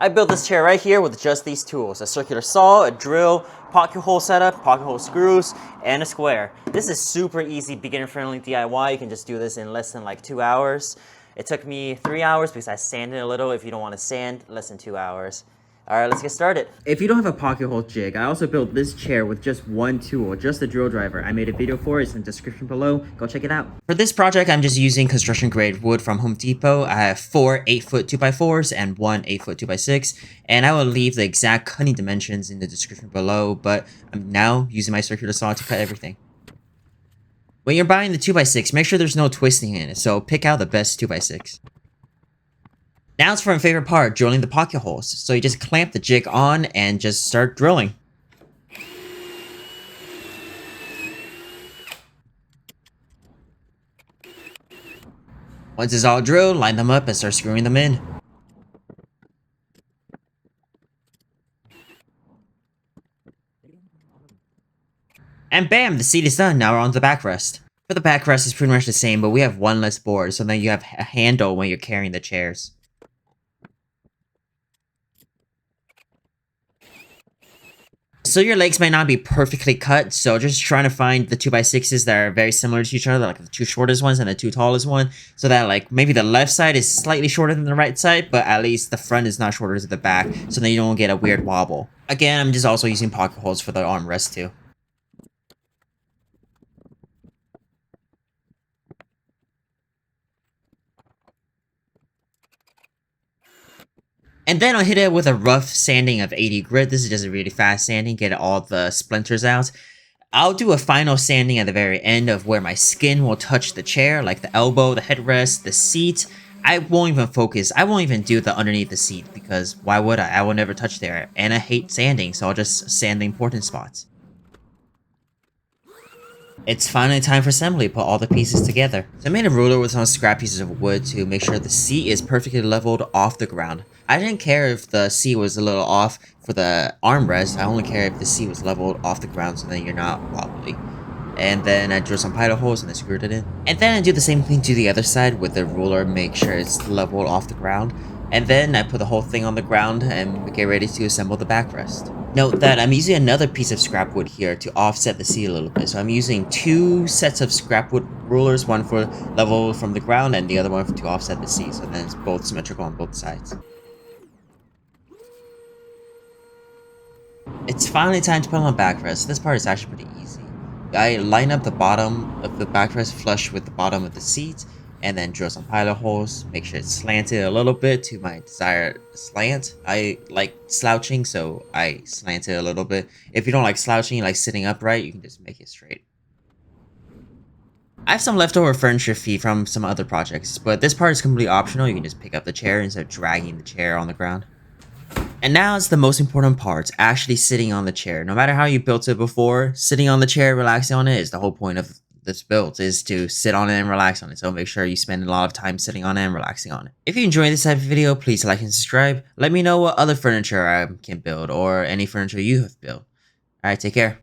I built this chair right here with just these tools, a circular saw, a drill, pocket hole setup, pocket hole screws, and a square. This is super easy, beginner-friendly DIY. You can just do this in less than like 2 hours. It took me 3 hours because I sanded a little. If you don't want to sand, less than 2 hours. All right, let's get started. If you don't have a pocket hole jig, I also built this chair with just one tool, just a drill driver. I made a video for it, it's in the description below. Go check it out. For this project, I'm just using construction grade wood from Home Depot. I have 4 8-foot 2x4s and 1 8-foot 2x6, and I will leave the exact cutting dimensions in the description below, but I'm now using my circular saw to cut everything. When you're buying the 2x6, make sure there's no twisting in it, so pick out the best 2x6. Now it's for my favorite part, drilling the pocket holes. So you just clamp the jig on and just start drilling. Once it's all drilled, line them up and start screwing them in. And bam, the seat is done. Now we're on the backrest. For the backrest, it's pretty much the same, but we have one less board, so then you have a handle when you're carrying the chairs. So your legs might not be perfectly cut, so just trying to find the 2x6s that are very similar to each other, like the 2 shortest ones and the 2 tallest one, so that like maybe the left side is slightly shorter than the right side, but at least the front is not shorter than the back, so then you don't get a weird wobble. Again, I'm just also using pocket holes for the armrest too. And then I'll hit it with a rough sanding of 80 grit. This is just a really fast sanding, get all the splinters out. I'll do a final sanding at the very end of where my skin will touch the chair, like the elbow, the headrest, the seat. I won't even focus. I won't even do the underneath the seat because why would I? I will never touch there. And I hate sanding, so I'll just sand the important spots. It's finally time for assembly, put all the pieces together. So I made a ruler with some scrap pieces of wood to make sure the seat is perfectly leveled off the ground. I didn't care if the seat was a little off for the armrest, I only care if the seat was leveled off the ground so then you're not wobbly. And then I drew some pilot holes and I screwed it in. And then I do the same thing to the other side with the ruler, make sure it's leveled off the ground. And then I put the whole thing on the ground and get ready to assemble the backrest. Note that I'm using another piece of scrap wood here to offset the seat a little bit. So I'm using 2 sets of scrap wood rulers, one for level from the ground and the other one to offset the seat. So then it's both symmetrical on both sides. It's finally time to put on the backrest. This part is actually pretty easy. I line up the bottom of the backrest flush with the bottom of the seat, and then drill some pilot holes, make sure it's slanted a little bit to my desired slant. I like slouching, so I slant it a little bit. If you don't like slouching, you like sitting upright, you can just make it straight. I have some leftover furniture feet from some other projects, but this part is completely optional. You can just pick up the chair instead of dragging the chair on the ground. And now it's the most important part, actually sitting on the chair. No matter how you built it before, sitting on the chair, relaxing on it is the whole point of this build, is to sit on it and relax on it. So make sure you spend a lot of time sitting on it and relaxing on it. If you enjoy this type of video, please like and subscribe. Let me know what other furniture I can build or any furniture you have built. Alright, take care.